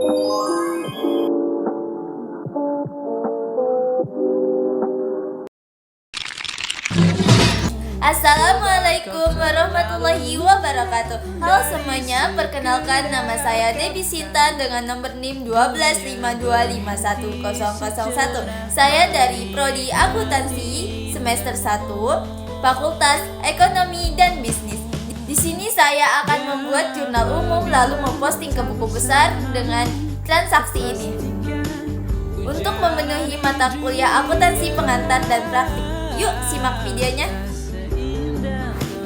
Assalamualaikum warahmatullahi wabarakatuh. Halo semuanya, perkenalkan nama saya Debbie Sinta dengan nomor NIM 125251001. Saya dari Prodi Akuntansi semester 1, Fakultas Ekonomi dan Bisnis. Di sini saya akan membuat jurnal umum lalu memposting ke buku besar dengan transaksi ini. Untuk memenuhi mata kuliah akuntansi pengantar dan praktik. Yuk simak videonya.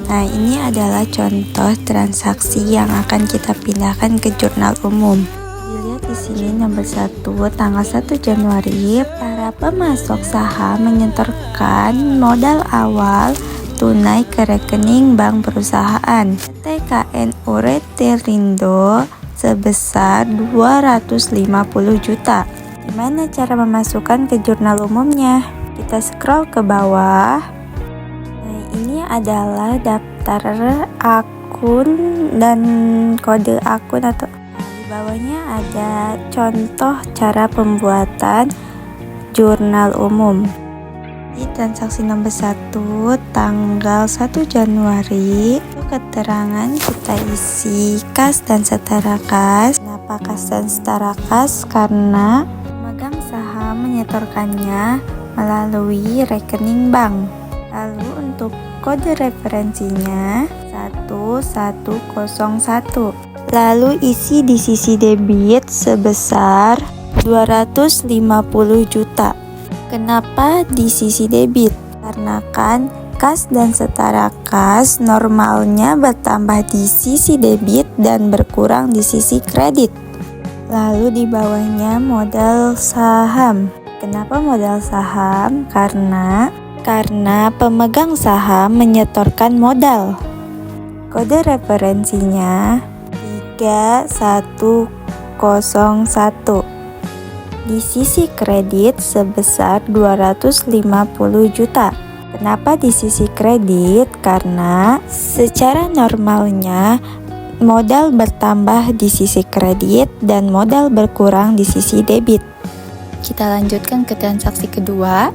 Nah, ini adalah contoh transaksi yang akan kita pindahkan ke jurnal umum. Dilihat di sini nomor 1, tanggal 1 Januari, para pemasok saham menyetorkan modal awal tunai ke rekening bank perusahaan TKN Ureterindo sebesar 250 juta. Gimana cara memasukkan ke jurnal umumnya? Kita scroll ke bawah. Ini adalah daftar akun dan kode akun atau di bawahnya ada contoh cara pembuatan jurnal umum. Di transaksi nomor 1 tanggal 1 Januari, keterangan kita isi kas dan setara kas. Kenapa kas dan setara kas? Karena pemegang saham menyetorkannya melalui rekening bank. Lalu untuk kode referensinya 1101. Lalu isi di sisi debit sebesar 250 juta. Kenapa di sisi debit? Karena kan kas dan setara kas normalnya bertambah di sisi debit dan berkurang di sisi kredit. Lalu di bawahnya modal saham. Kenapa modal saham? Karena pemegang saham menyetorkan modal. Kode referensinya 3101. Di sisi kredit sebesar 250 juta. Kenapa di sisi kredit? Karena secara normalnya modal bertambah di sisi kredit dan modal berkurang di sisi debit. Kita lanjutkan ke transaksi kedua.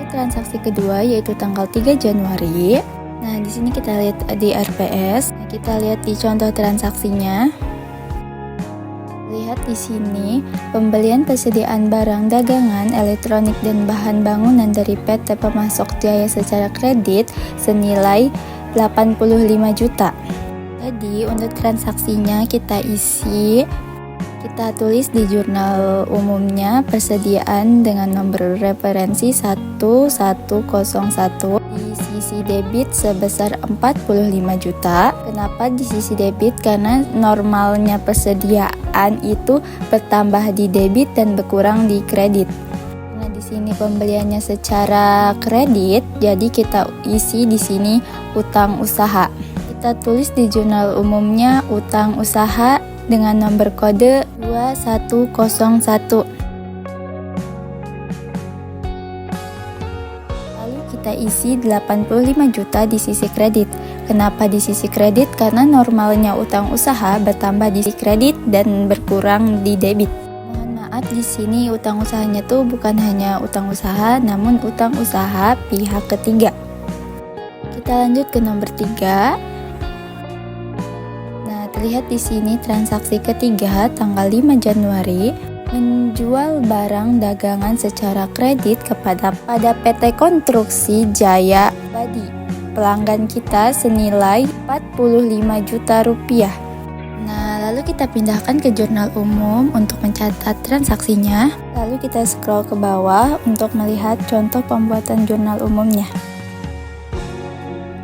Transaksi kedua yaitu tanggal 3 Januari. Nah, di sini kita lihat di RPS. Kita lihat di contoh transaksinya. Lihat di sini, pembelian persediaan barang dagangan elektronik dan bahan bangunan dari PT Pemasok Jaya secara kredit senilai 85 juta. Jadi, untuk transaksinya kita tulis di jurnal umumnya persediaan dengan nomor referensi 1101. Di sisi debit sebesar 45 juta. Kenapa di sisi debit? Karena normalnya persediaan itu bertambah di debit dan berkurang di kredit. Nah, di sini pembeliannya secara kredit, jadi kita isi di sini utang usaha. Kita tulis di jurnal umumnya utang usaha dengan nomor kode 2101. Lalu kita isi 85 juta di sisi kredit. Kenapa di sisi kredit? Karena normalnya utang usaha bertambah di sisi kredit dan berkurang di debit. Mohon maaf, di sini utang usahanya tuh bukan hanya utang usaha, namun utang usaha pihak ketiga. Kita lanjut ke nomor 3. Lihat di sini transaksi ketiga tanggal 5 Januari, menjual barang dagangan secara kredit pada PT Konstruksi Jaya Abadi. Pelanggan kita senilai 45 juta rupiah. Nah, lalu kita pindahkan ke jurnal umum untuk mencatat transaksinya. Lalu kita scroll ke bawah untuk melihat contoh pembuatan jurnal umumnya.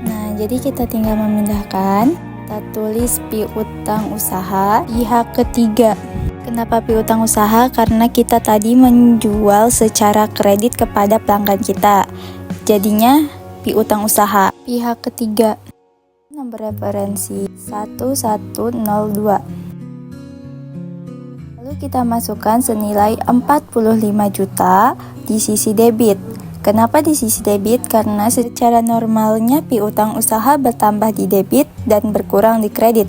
Nah, jadi kita tinggal memindahkan. Kita tulis piutang usaha pihak ketiga. Kenapa piutang usaha? Karena kita tadi menjual secara kredit kepada pelanggan kita. Jadinya piutang usaha pihak ketiga. Nomor referensi 1102. Lalu kita masukkan senilai 45 juta di sisi debit. Kenapa di sisi debit? Karena secara normalnya piutang usaha bertambah di debit dan berkurang di kredit.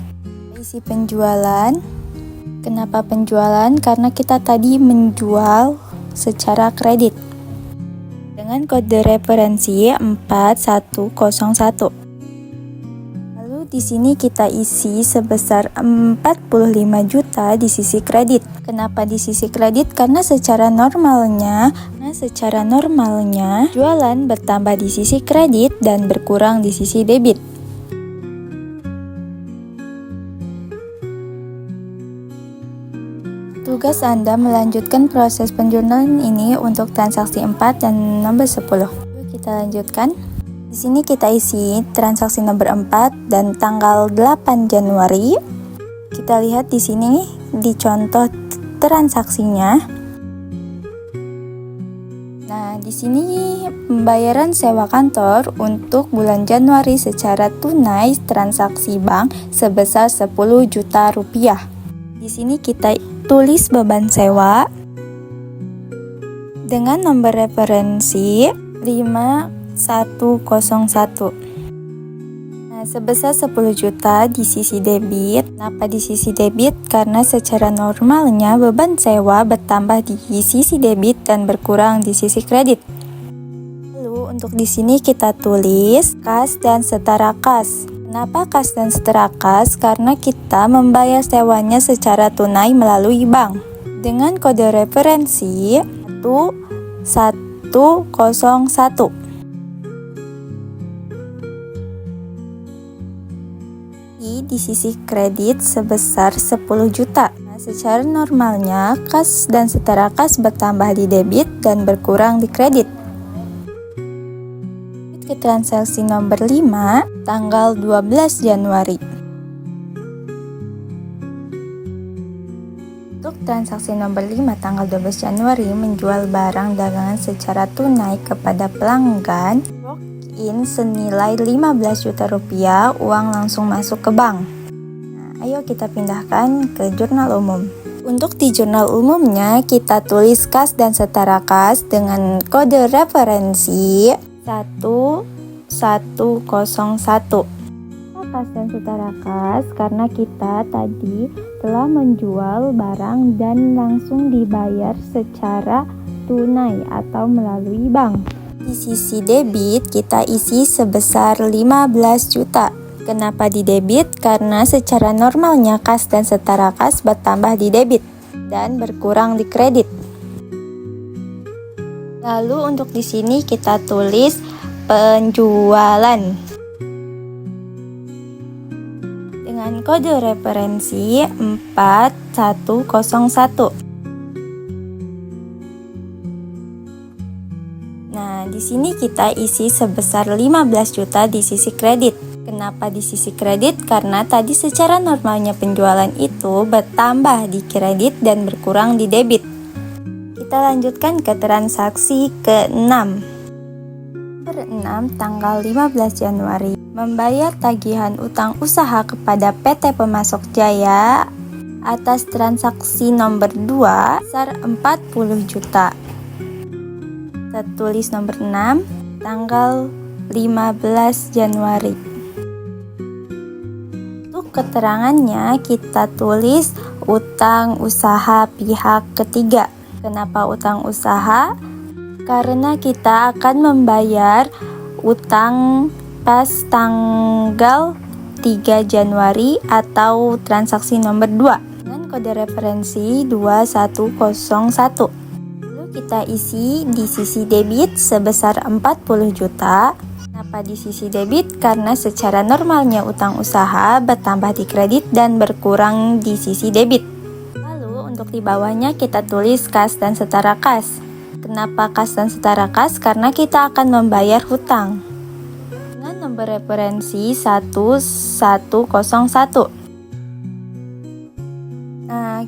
Isi penjualan Kenapa penjualan? Karena kita tadi menjual secara kredit dengan kode referensi 4101. Lalu di sini kita isi sebesar 45 juta di sisi kredit. Kenapa di sisi kredit? Karena secara normalnya jualan bertambah di sisi kredit dan berkurang di sisi debit. Tugas Anda melanjutkan proses penjurnalan ini untuk transaksi 4 dan nomor 10. Yuk kita lanjutkan. Di sini kita isi transaksi nomor 4 dan tanggal 8 Januari. Kita lihat di sini di contoh transaksinya. Nah, di sini pembayaran sewa kantor untuk bulan Januari secara tunai transaksi bank sebesar 10 juta rupiah. Di sini kita tulis beban sewa dengan nomor referensi 5101. Nah, sebesar 10 juta di sisi debit. Kenapa di sisi debit? Karena secara normalnya beban sewa bertambah di sisi debit dan berkurang di sisi kredit. Lalu untuk di sini kita tulis kas dan setara kas. Kenapa kas dan setara kas? Karena kita membayar sewanya secara tunai melalui bank dengan kode referensi 1101. Di sisi kredit sebesar 10 juta. Nah, secara normalnya kas dan setara kas bertambah di debit dan berkurang di kredit. Ke transaksi nomor 5 tanggal 12 Januari. Untuk transaksi nomor 5 tanggal 12 Januari menjual barang dagangan secara tunai kepada pelanggan in senilai 15 juta rupiah, uang langsung masuk ke bank. Nah, ayo kita pindahkan ke jurnal umum. Untuk di jurnal umumnya kita tulis kas dan setara kas dengan kode referensi 1101. Kas dan setara kas karena kita tadi telah menjual barang dan langsung dibayar secara tunai atau melalui bank. Di sisi debit kita isi sebesar 15 juta. Kenapa di debit? Karena secara normalnya kas dan setara kas bertambah di debit dan berkurang di kredit. Lalu untuk di sini kita tulis penjualan dengan kode referensi 4101. Nah, di sini kita isi sebesar 15 juta di sisi kredit. Kenapa di sisi kredit? Karena tadi secara normalnya penjualan itu bertambah di kredit dan berkurang di debit. Kita lanjutkan ke transaksi ke-6. Nomor 6 tanggal 15 Januari. Membayar tagihan utang usaha kepada PT Pemasok Jaya atas transaksi nomor 2 sebesar 40 juta. Kita tulis nomor 6 tanggal 15 Januari. Untuk keterangannya kita tulis utang usaha pihak ketiga. Kenapa utang usaha? Karena kita akan membayar utang pas tanggal 3 Januari atau transaksi nomor 2 dengan kode referensi 2101. Kita isi di sisi debit sebesar 40 juta. Kenapa di sisi debit? Karena secara normalnya utang usaha bertambah di kredit dan berkurang di sisi debit. Lalu untuk di bawahnya kita tulis kas dan setara kas. Kenapa kas dan setara kas? Karena kita akan membayar hutang dengan nomor referensi 1101.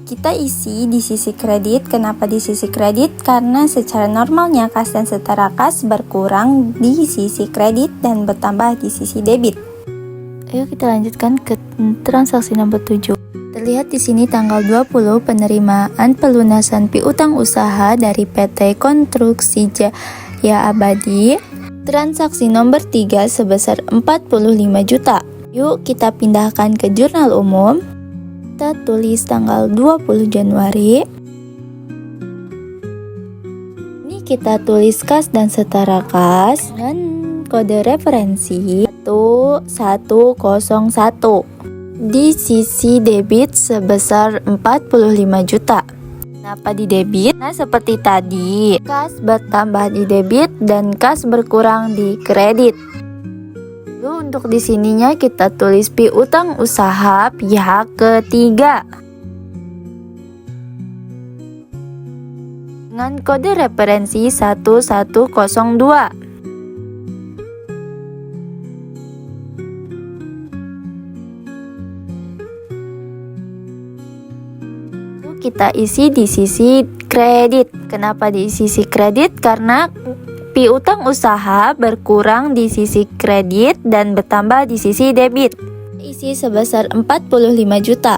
Kita isi di sisi kredit. Kenapa di sisi kredit? Karena secara normalnya kas dan setara kas berkurang di sisi kredit dan bertambah di sisi debit. Ayo kita lanjutkan ke transaksi nomor 7. Terlihat di sini tanggal 20 penerimaan pelunasan piutang usaha dari PT Konstruksi Jaya Abadi. Transaksi nomor 3 sebesar 45 juta. Yuk kita pindahkan ke jurnal umum. Kita tulis tanggal 20 Januari. Ini kita tulis kas dan setara kas dengan kode referensi 1101 di sisi debit sebesar 45 juta. Kenapa di debit? Nah, seperti tadi, kas bertambah di debit dan kas berkurang di kredit. Lalu untuk di sininya kita tulis piutang usaha pihak ketiga dengan kode referensi 1102. Kita isi di sisi kredit. Kenapa di sisi kredit? Karena piutang usaha berkurang di sisi kredit dan bertambah di sisi debit. Isi sebesar 45 juta.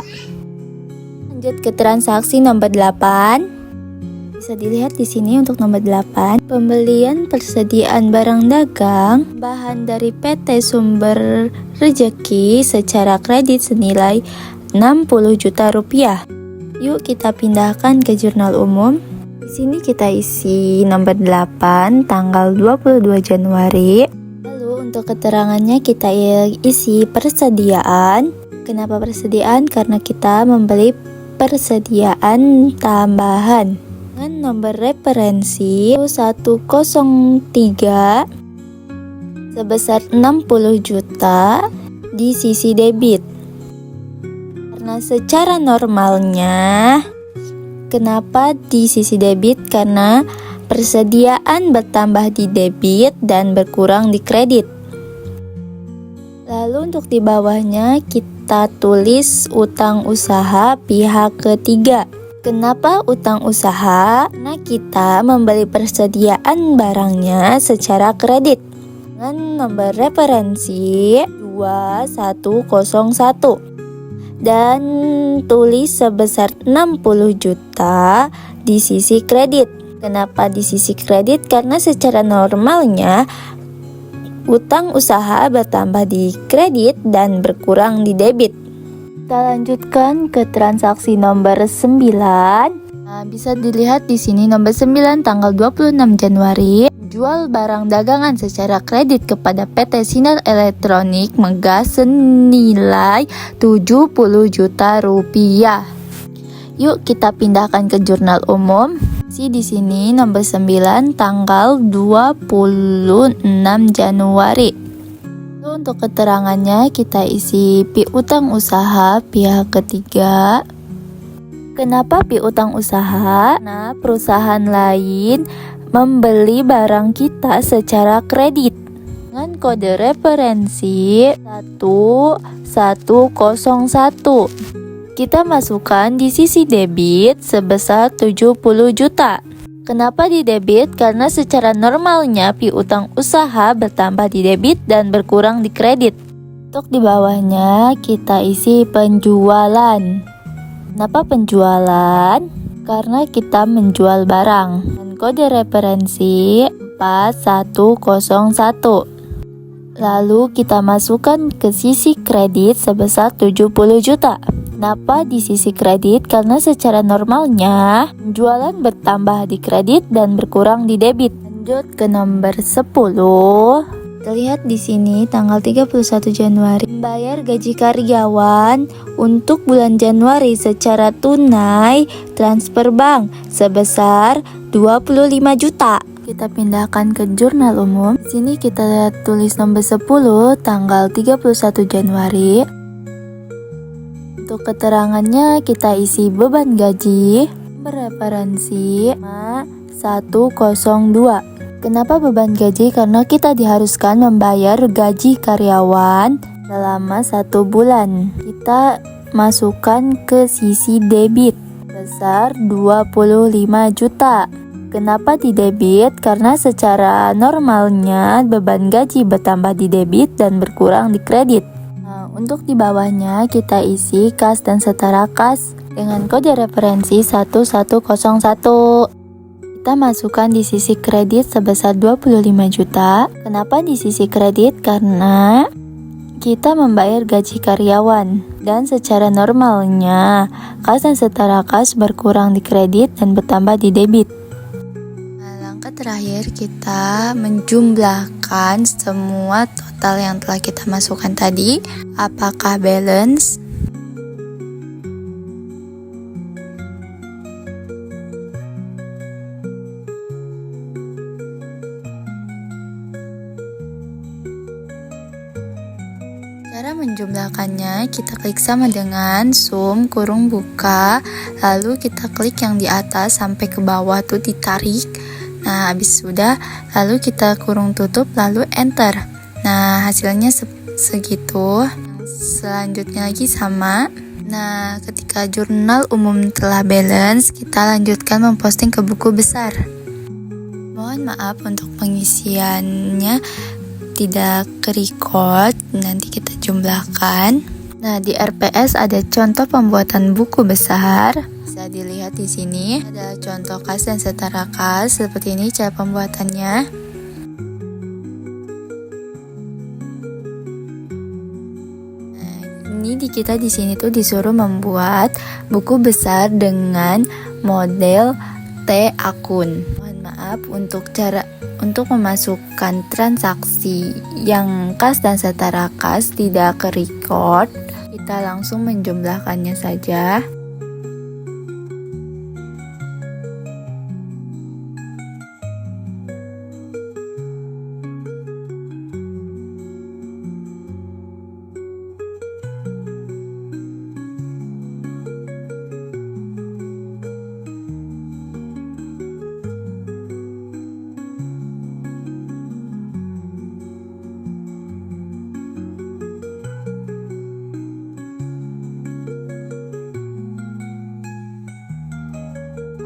Lanjut ke transaksi nomor 8. Bisa dilihat di sini untuk nomor 8, pembelian persediaan barang dagang bahan dari PT Sumber Rejeki secara kredit senilai 60 juta rupiah. Yuk kita pindahkan ke jurnal umum. Di sini kita isi nomor 8 tanggal 22 Januari. Lalu untuk keterangannya kita isi persediaan. Kenapa persediaan? Karena kita membeli persediaan tambahan dengan nomor referensi 103 sebesar 60 juta di sisi debit. Karena secara normalnya, kenapa di sisi debit? Karena persediaan bertambah di debit dan berkurang di kredit. Lalu untuk di bawahnya kita tulis utang usaha pihak ketiga. Kenapa utang usaha? Karena kita membeli persediaan barangnya secara kredit dengan nomor referensi 2101. Dan tulis sebesar 60 juta di sisi kredit. Kenapa di sisi kredit? Karena secara normalnya utang usaha bertambah di kredit dan berkurang di debit. Kita lanjutkan ke transaksi nomor 9. Nah, bisa dilihat di sini nomor 9 tanggal 26 Januari. Jual barang dagangan secara kredit kepada PT Sinar Elektronik Megah senilai 70 juta rupiah. Yuk kita pindahkan ke jurnal umum. Di sini nomor 9 tanggal 26 Januari. Untuk keterangannya kita isi piutang usaha pihak ketiga. Kenapa piutang usaha? Nah, perusahaan lain membeli barang kita secara kredit dengan kode referensi 1101. Kita masukkan di sisi debit sebesar 70 juta. Kenapa di debit? Karena secara normalnya piutang usaha bertambah di debit dan berkurang di kredit. Untuk di bawahnya kita isi penjualan. Kenapa penjualan? Karena kita menjual barang dengan kode referensi 4101. Lalu kita masukkan ke sisi kredit sebesar 70 juta. Kenapa di sisi kredit? Karena secara normalnya penjualan bertambah di kredit dan berkurang di debit. Lanjut ke nomor 10. Terlihat di sini tanggal 31 Januari membayar gaji karyawan untuk bulan Januari secara tunai transfer bank sebesar 25 juta. Kita pindahkan ke jurnal umum. Di sini kita tulis nomor 10 tanggal 31 Januari. Untuk keterangannya kita isi beban gaji bereferensi 102. Kenapa beban gaji? Karena kita diharuskan membayar gaji karyawan selama 1 bulan. Kita masukkan ke sisi debit besar 25 juta. Kenapa di debit? Karena secara normalnya beban gaji bertambah di debit dan berkurang di kredit. Nah, untuk di bawahnya kita isi kas dan setara kas dengan kode referensi 1101. Kita masukkan di sisi kredit sebesar 25 juta. Kenapa di sisi kredit? Karena kita membayar gaji karyawan, dan secara normalnya kas dan setara kas berkurang di kredit dan bertambah di debit. Nah, langkah terakhir kita menjumlahkan semua total yang telah kita masukkan tadi. Apakah balance? Cara menjumlahkannya, kita klik sama dengan sum kurung buka, lalu kita klik yang di atas sampai ke bawah tuh ditarik. Nah, habis sudah, lalu kita kurung tutup, lalu enter. Nah, hasilnya segitu. Selanjutnya lagi sama. Nah, ketika jurnal umum telah balance, kita lanjutkan memposting ke buku besar. Mohon maaf untuk pengisiannya tidak ke-record, nanti kita jumlahkan. Nah, di RPS ada contoh pembuatan buku besar. Bisa dilihat di sini. Ada contoh kas dan setara kas. Seperti ini cara pembuatannya. Nah, ini kita di sini tuh disuruh membuat buku besar dengan model T akun. Mohon maaf untuk memasukkan transaksi yang kas dan setara kas tidak ke-record, kita langsung menjumlahkannya saja.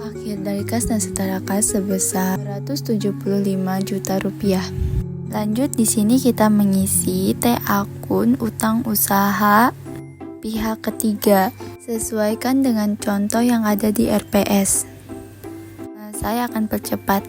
Akhir dari kas dan setara kas sebesar 175 juta rupiah. Lanjut, di sini kita mengisi T akun utang usaha pihak ketiga. Sesuaikan dengan contoh yang ada di RPS. Nah, saya akan percepat.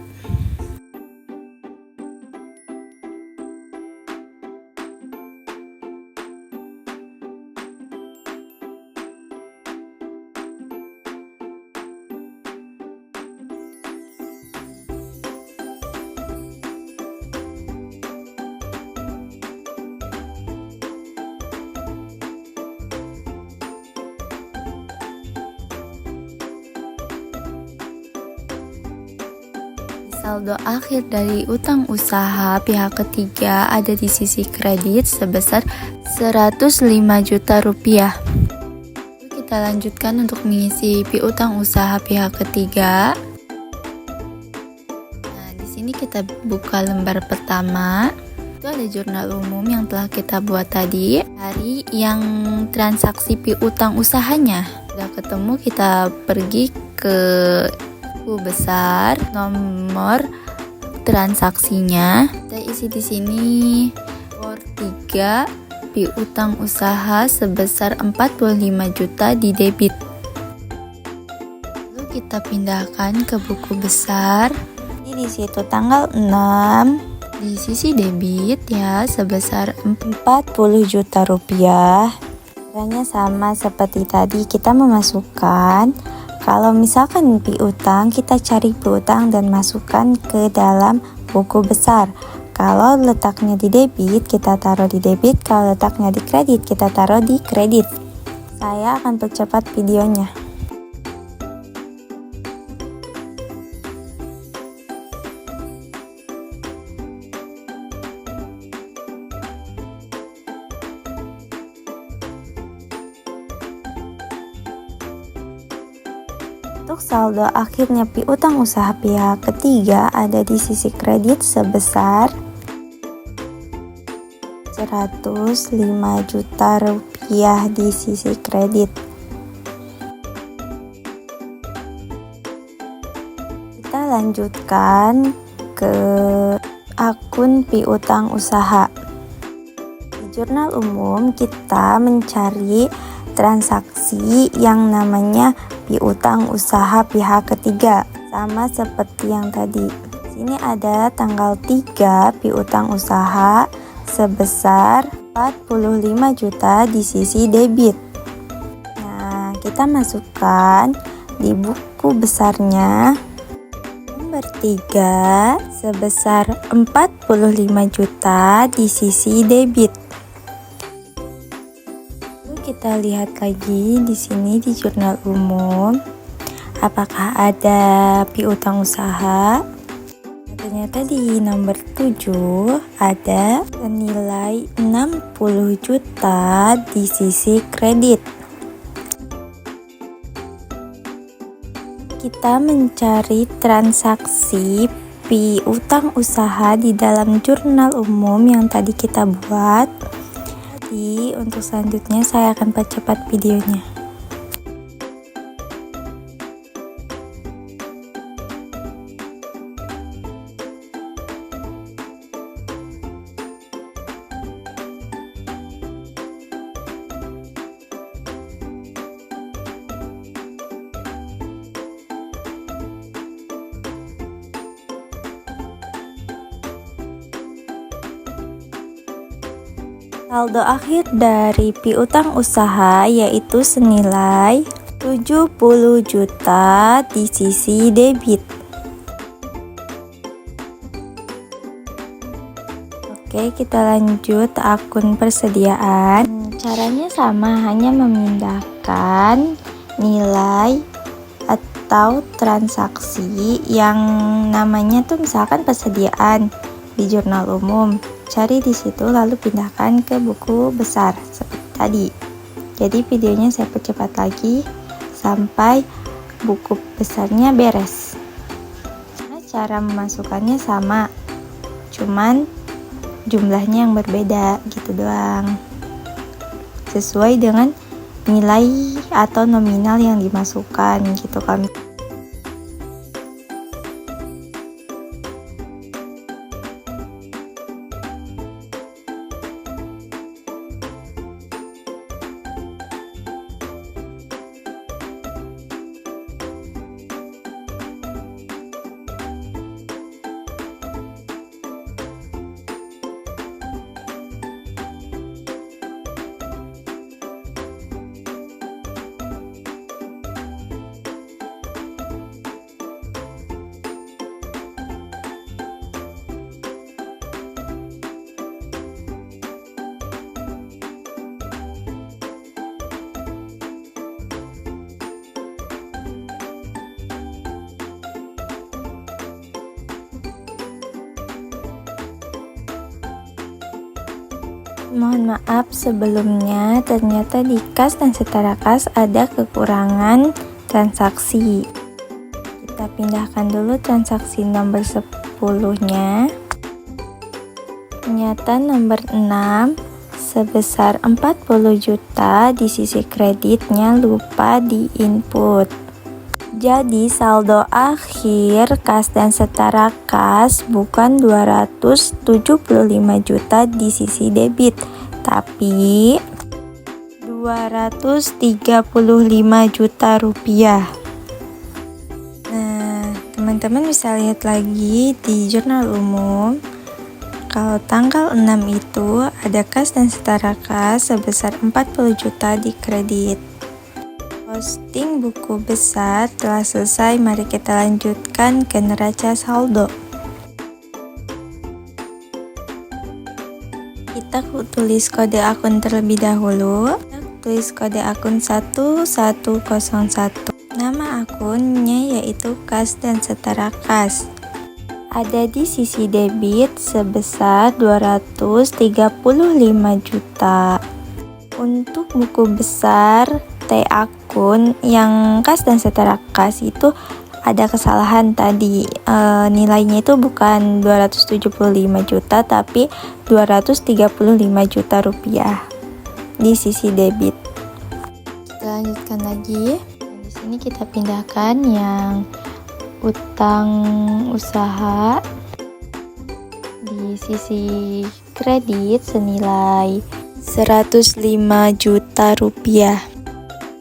Saldo akhir dari utang usaha pihak ketiga ada di sisi kredit sebesar 105 juta rupiah. Kita lanjutkan untuk mengisi piutang usaha pihak ketiga. Nah, di sini kita buka lembar pertama. Itu ada jurnal umum yang telah kita buat tadi. Hari yang transaksi piutang usahanya. Sudah ketemu, kita pergi ke buku besar, nomor transaksinya kita isi di sini. For 3 piutang usaha sebesar 45 juta di debit. Lalu kita pindahkan ke buku besar. Ini di situ tanggal 6 di sisi debit ya sebesar 40 juta rupiah. Caranya sama seperti tadi, kita memasukkan. Kalau misalkan piutang, kita cari piutang dan masukkan ke dalam buku besar. Kalau letaknya di debit, kita taruh di debit. Kalau letaknya di kredit, kita taruh di kredit. Saya akan percepat videonya. Untuk saldo akhirnya piutang usaha pihak ketiga ada di sisi kredit sebesar 105 juta rupiah di sisi kredit. Kita lanjutkan ke akun piutang usaha. Di jurnal umum kita mencari transaksi yang namanya piutang usaha pihak ketiga, sama seperti yang tadi. Sini ada tanggal 3 piutang usaha sebesar 45 juta di sisi debit. Nah, kita masukkan di buku besarnya nomor 3 sebesar 45 juta di sisi debit. Lalu kita lihat lagi di sini di jurnal umum, apakah ada piutang usaha? Ternyata di nomor 7 ada senilai 60 juta di sisi kredit. Kita mencari transaksi piutang usaha di dalam jurnal umum yang tadi kita buat. Jadi untuk selanjutnya saya akan percepat videonya. Saldo akhir dari piutang usaha yaitu senilai 70 juta di sisi debit. Oke, kita lanjut akun persediaan. Caranya sama, hanya memindahkan nilai atau transaksi yang namanya tuh misalkan persediaan di jurnal umum. Cari di situ lalu pindahkan ke buku besar seperti tadi. Jadi videonya saya percepat lagi sampai buku besarnya beres. Nah, cara memasukkannya sama, cuman jumlahnya yang berbeda gitu doang. Sesuai dengan nilai atau nominal yang dimasukkan gitu kan. Mohon maaf sebelumnya, ternyata di kas dan setara kas ada kekurangan transaksi. Kita pindahkan dulu transaksi nomor 10-nya. Ternyata nomor 6 sebesar 40 juta di sisi kreditnya lupa di input. Jadi saldo akhir kas dan setara kas bukan 275 juta di sisi debit, tapi 235 juta rupiah. Nah, teman-teman bisa lihat lagi di jurnal umum. Kalau tanggal 6 itu ada kas dan setara kas sebesar 40 juta di kredit. Posting buku besar telah selesai, mari kita lanjutkan ke neraca saldo. Kita tulis kode akun terlebih dahulu. Tulis kode akun 1101. Nama akunnya yaitu kas dan setara kas. Ada di sisi debit sebesar 235 juta. Untuk buku besar T akun yang kas dan setara kas itu ada kesalahan tadi, nilainya itu bukan 275 juta tapi 235 juta rupiah di sisi debit. Kita lanjutkan lagi. Di sini kita pindahkan yang utang usaha di sisi kredit senilai 105 juta rupiah.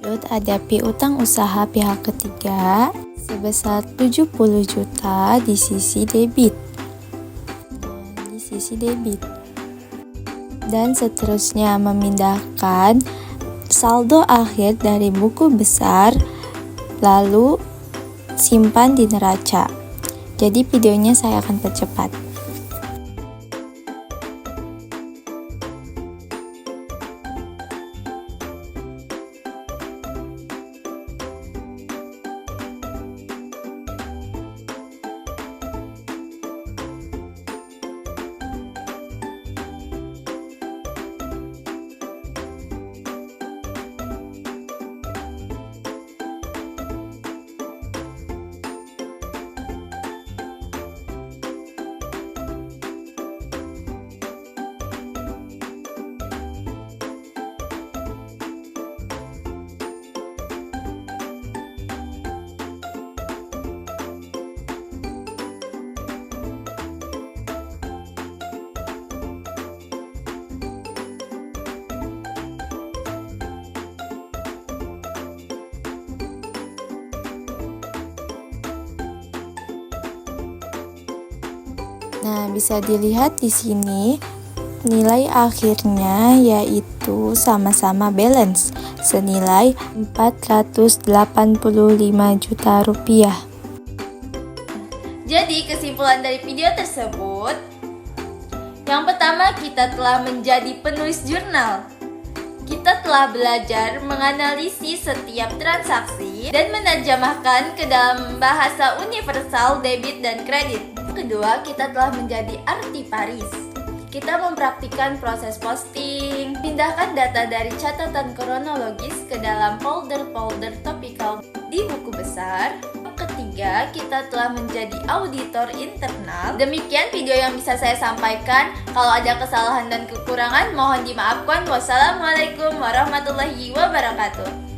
Lalu ada piutang usaha pihak ketiga sebesar 70 juta di sisi debit. Di sisi debit. dan seterusnya memindahkan saldo akhir dari buku besar lalu simpan di neraca. Jadi videonya saya akan percepat. Nah, bisa dilihat di sini nilai akhirnya yaitu sama-sama balance senilai 485 juta rupiah. Jadi kesimpulan dari video tersebut, yang pertama kita telah menjadi penulis jurnal. Kita telah belajar menganalisis setiap transaksi dan menerjemahkan ke dalam bahasa universal debit dan kredit. Kedua, kita telah menjadi artiparis. Kita mempraktikkan proses posting, pindahkan data dari catatan kronologis ke dalam folder-folder topikal di buku besar. Ketiga, kita telah menjadi auditor internal. Demikian video yang bisa saya sampaikan. Kalau ada kesalahan dan kekurangan, mohon dimaafkan. Wassalamualaikum warahmatullahi wabarakatuh.